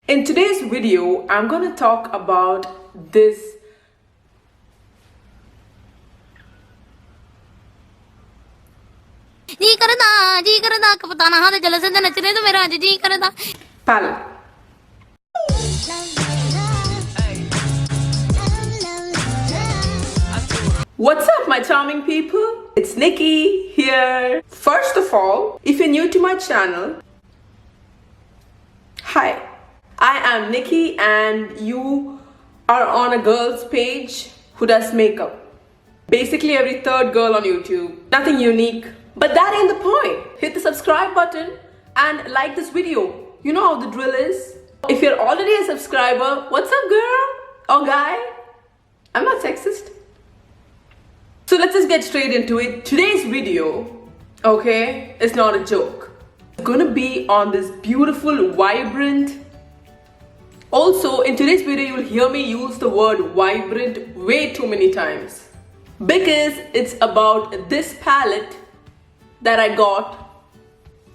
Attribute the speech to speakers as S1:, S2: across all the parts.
S1: In today's video, I'm gonna talk about this palette. What's up, my charming people? It's Nikki here. First of all, if you're new to my channel, hi. I am Nikki and you are on a girl's page who does makeup. Basically every third girl on YouTube. Nothing unique. But that ain't the point. Hit the subscribe button and like this video. You know how the drill is. If you're already a subscriber, what's up girl or guy? I'm not sexist. So let's just get straight into it. Today's video, okay, is not a joke. It's gonna be on this beautiful, vibrant. Also, in today's video, you'll hear me use the word vibrant way too many times. Because it's about this palette that I got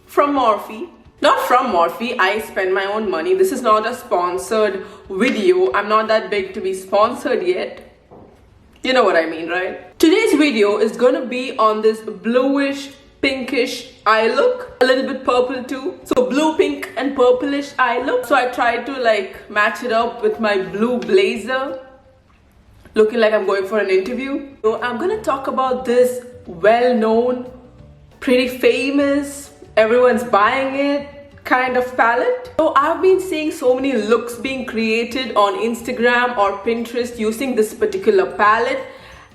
S1: from Morphe. Not from Morphe, I spend my own money. This is not a sponsored video. I'm not that big to be sponsored yet. You know what I mean, right? Today's video is gonna be on this bluish, pinkish eye look. A little bit purple too. So blue, pink and purplish eye look. So I tried to like match it up with my blue blazer. Looking like I'm going for an interview. So I'm gonna talk about this well-known, pretty famous, everyone's buying it kind of palette. So I've been seeing so many looks being created on Instagram or Pinterest using this particular palette.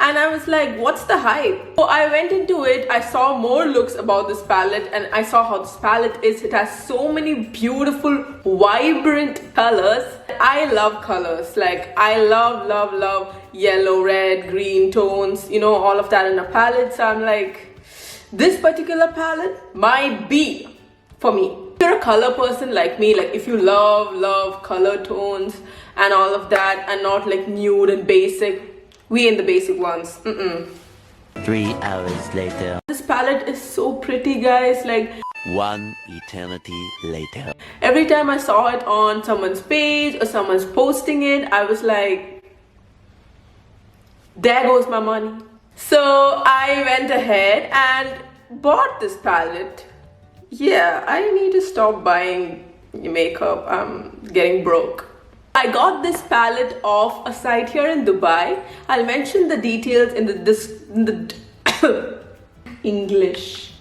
S1: And I was like, what's the hype? So I went into it, I saw more looks about this palette and I saw how this palette is. It has so many beautiful, vibrant colors. I love colors. Like I love yellow, red, green tones, you know, all of that in a palette. So I'm like, this particular palette might be for me. If you're a color person like me, like if you love color tones and all of that and not like nude and basic, we ain't the basic ones.
S2: 3 hours later.
S1: This palette is so pretty, guys. Like
S2: 1 eternity later.
S1: Every time I saw it on someone's page or someone's posting it, I was like, there goes my money. So I went ahead and bought this palette. Yeah, I need to stop buying makeup. I'm getting broke. I got this palette off a site here in Dubai. I'll mention the details in the English.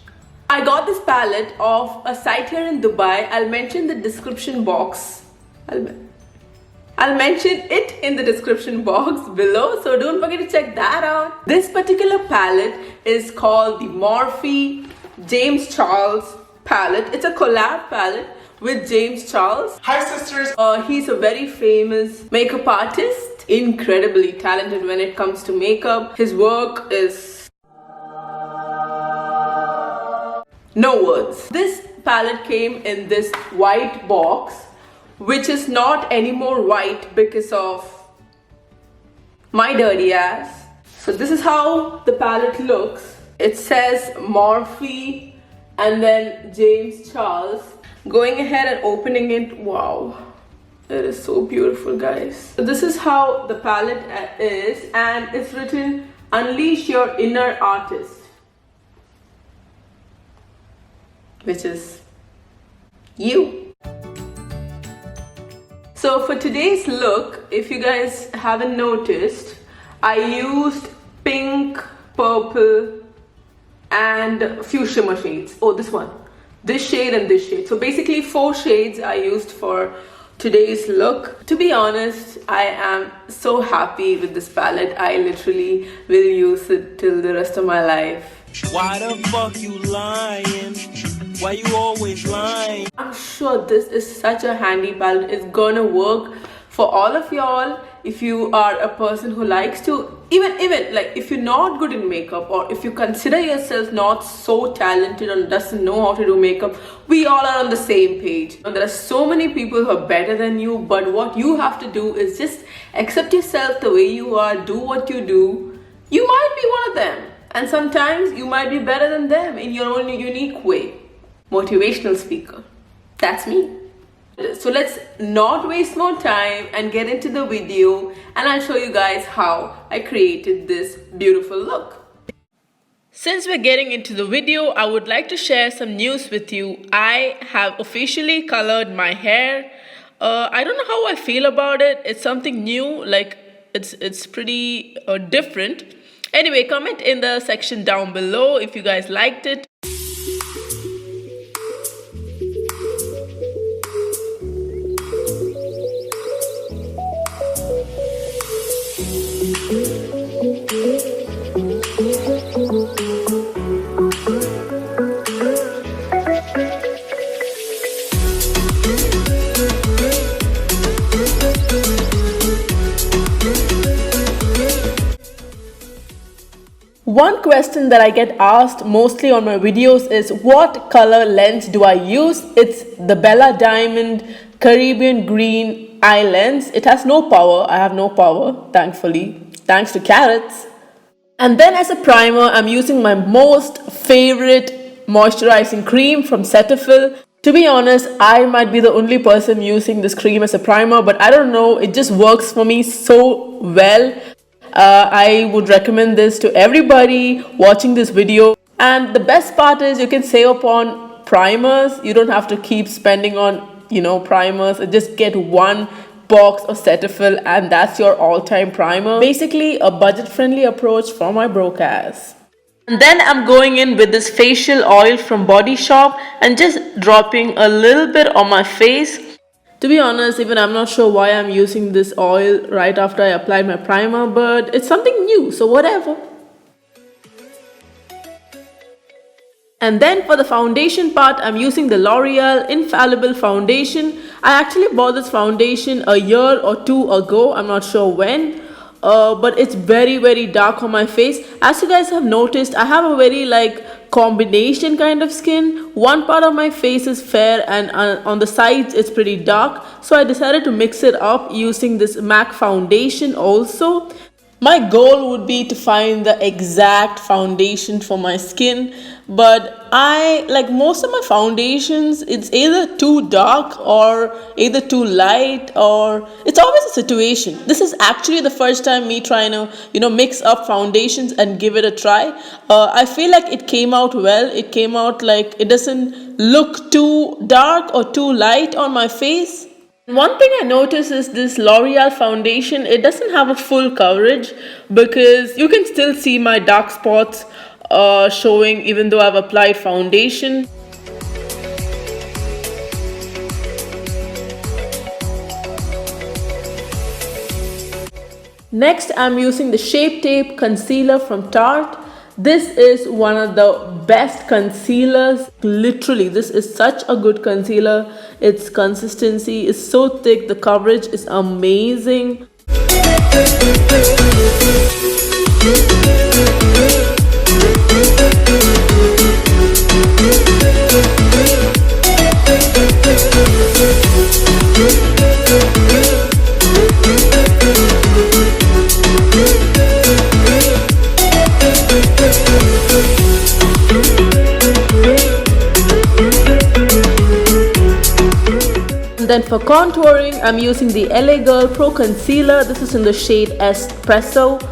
S1: I got this palette off a site here in Dubai. I'll mention the description box. I'll mention it in the description box below, so don't forget to check that out. This particular palette is called the Morphe James Charles palette. It's a collab palette with James Charles.
S3: Hi sisters!
S1: He's a very famous makeup artist, incredibly talented when it comes to makeup. His work is no words. This palette came in this white box, which is not anymore white because of my dirty ass. So this is how the palette looks. It says Morphe and then James Charles. Going ahead and opening it, wow, it is so beautiful, guys. So this is how the palette is, and it's written, unleash your inner artist, which is you. So for today's look, if you guys haven't noticed, I used pink, purple and fuchsia shimmer shades. Oh, this one. This shade and this shade. So basically 4 shades I used for today's look. To be honest, I am so happy with this palette. I literally will use it till the rest of my life.
S4: Why the fuck you lying? Why you always lying?
S1: I'm sure this is such a handy palette. It's gonna work for all of y'all. If you are a person who likes to, even like if you're not good in makeup, or if you consider yourself not so talented or doesn't know how to do makeup, we all are on the same page. And there are so many people who are better than you, but what you have to do is just accept yourself the way you are, do what you do. You might be one of them, and sometimes you might be better than them in your own unique way. Motivational speaker. That's me. So let's not waste more time and get into the video, and I'll show you guys how I created this beautiful look. Since we're getting into the video, I would like to share some news with you. I have officially colored my hair. I don't know how I feel about it. It's something new, like it's pretty different. Anyway, comment in the section down below if you guys liked it. One question that I get asked mostly on my videos is what color lens do I use? It's the Bella Diamond Caribbean Green Eye Lens. It has no power. I have no power, thankfully, thanks to carrots. And then as a primer, I'm using my most favorite moisturizing cream from Cetaphil. To be honest, I might be the only person using this cream as a primer, but I don't know, it just works for me so well. I would recommend this to everybody watching this video. And the best part is you can save upon primers. You don't have to keep spending on, primers. Just get one box of Cetaphil and that's your all-time primer. Basically a budget-friendly approach for my broke ass. And then I'm going in with this facial oil from Body Shop and just dropping a little bit on my face. To be honest, even I'm not sure why I'm using this oil right after I applied my primer, but it's something new, so whatever. And then for the foundation part, I'm using the Loreal Infallible Foundation. I actually bought this foundation a year or two ago, I'm not sure when. But it's very, very dark on my face. As you guys have noticed, I have a very combination kind of skin. One part of my face is fair and on the sides it's pretty dark. So I decided to mix it up using this MAC foundation also. My goal would be to find the exact foundation for my skin, but most of my foundations, it's either too dark or either too light, or it's always a situation. This is actually the first time me trying to mix up foundations and give it a try. I feel like it came out well. It came out like it doesn't look too dark or too light on my face. One thing I noticed is this L'Oreal foundation, it doesn't have a full coverage because you can still see my dark spots showing even though I've applied foundation. Next, I'm using the Shape Tape Concealer from Tarte. This is one of the best concealers. Literally, this is such a good concealer. Its consistency is so thick. The coverage is amazing. Then for contouring, I'm using the LA Girl Pro Concealer. This is in the shade Espresso.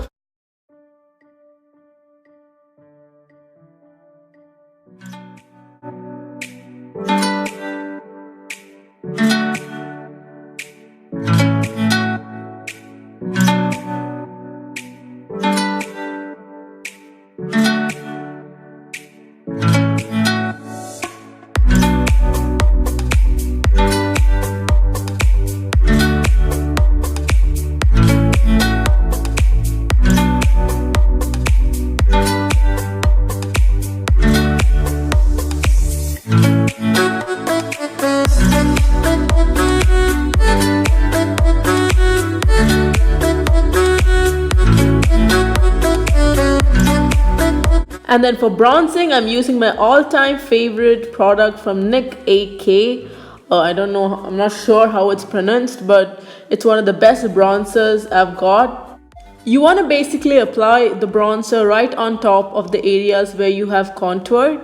S1: And then for bronzing, I'm using my all-time favorite product from Nikkic. I don't know, I'm not sure how it's pronounced, but it's one of the best bronzers I've got. You want to basically apply the bronzer right on top of the areas where you have contoured.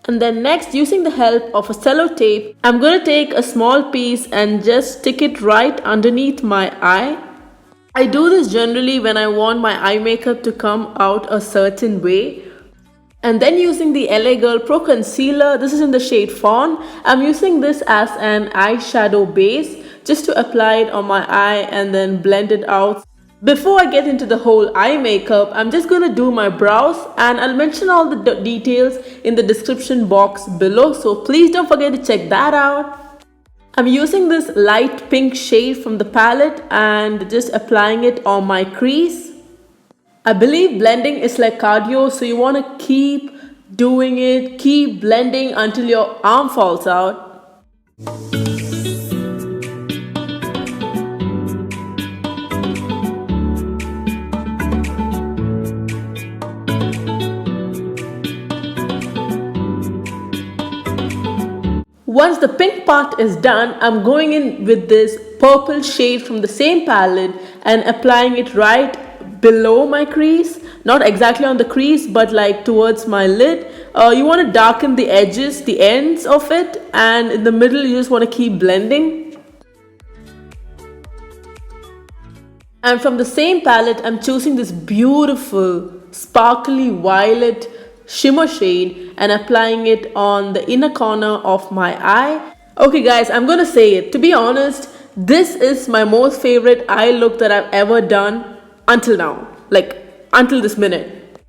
S1: And then next, using the help of a sellotape, I'm going to take a small piece and just stick it right underneath my eye. I do this generally when I want my eye makeup to come out a certain way. And then using the LA Girl Pro Concealer, this is in the shade Fawn. I'm using this as an eyeshadow base just to apply it on my eye and then blend it out. Before I get into the whole eye makeup, I'm just going to do my brows, and I'll mention all the details in the description box below, so please don't forget to check that out. I'm using this light pink shade from the palette and just applying it on my crease. I believe blending is like cardio, so you want to keep doing it, keep blending until your arm falls out. Once the pink part is done, I'm going in with this purple shade from the same palette and applying it right below my crease. Not exactly on the crease, but like towards my lid. You want to darken the edges, the ends of it, and in the middle you just want to keep blending. And from the same palette, I'm choosing this beautiful sparkly violet shimmer shade and applying it on the inner corner of my eye. Okay guys, I'm gonna say it. To be honest, this is my most favorite eye look that I've ever done until now. Like, until this minute.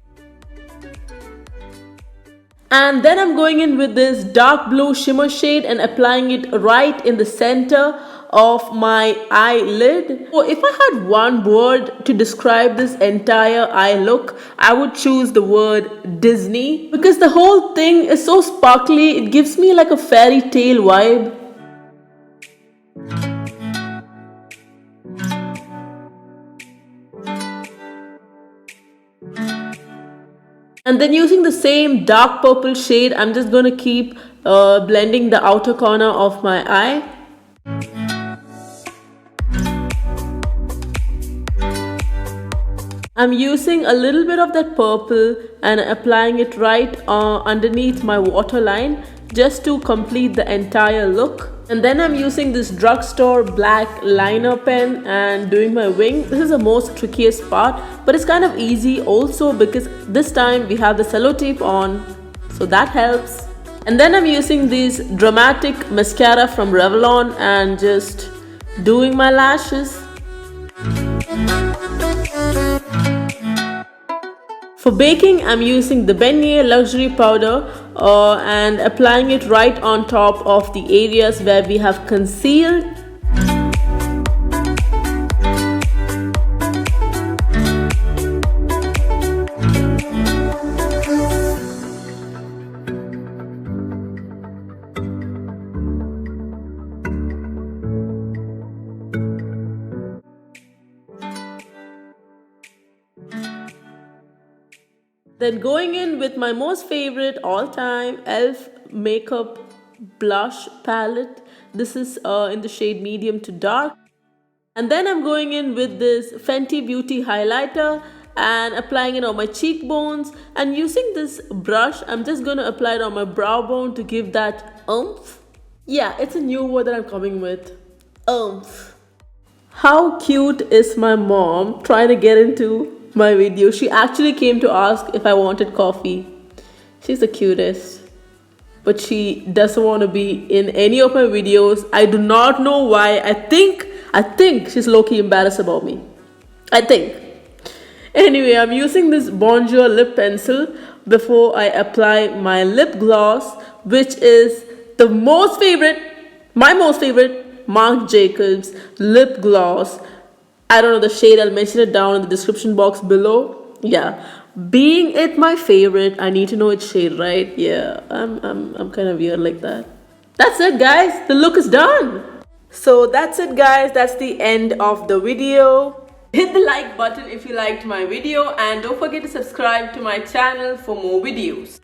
S1: And then I'm going in with this dark blue shimmer shade and applying it right in the center of my eyelid. So if I had one word to describe this entire eye look, I would choose the word Disney, because the whole thing is so sparkly. It gives me like a fairy tale vibe. And then using the same dark purple shade, I'm just going to keep blending the outer corner of my eye. I'm using a little bit of that purple and applying it right underneath my waterline just to complete the entire look. And then I'm using this drugstore black liner pen and doing my wing. This is the most trickiest part, but it's kind of easy also because this time we have the sellotape on, so that helps. And then I'm using this dramatic mascara from Revlon and just doing my lashes. For baking, I'm using the Beignet Luxury Powder and applying it right on top of the areas where we have concealed. Then going in with my most favorite all-time e.l.f. makeup blush palette. This is in the shade medium to dark. And then I'm going in with this Fenty Beauty highlighter and applying it on my cheekbones. And using this brush, I'm just going to apply it on my brow bone to give that oomph. Yeah, it's a new word that I'm coming with. Oomph. How cute is my mom trying to get into my video? She actually came to ask if I wanted coffee. She's the cutest, but she doesn't want to be in any of my videos. I do not know why. I think she's low-key embarrassed about me. I think. Anyway, I'm using this Bonjour lip pencil before I apply my lip gloss, which is my most favorite Marc Jacobs lip gloss. I don't know the shade. I'll mention it down in the description box below. Yeah, being it my favorite, I need to know its shade, right? Yeah, I'm kind of weird like that. That's it, guys. The look is done. So that's it, guys. That's the end of the video. Hit the like button if you liked my video, and don't forget to subscribe to my channel for more videos.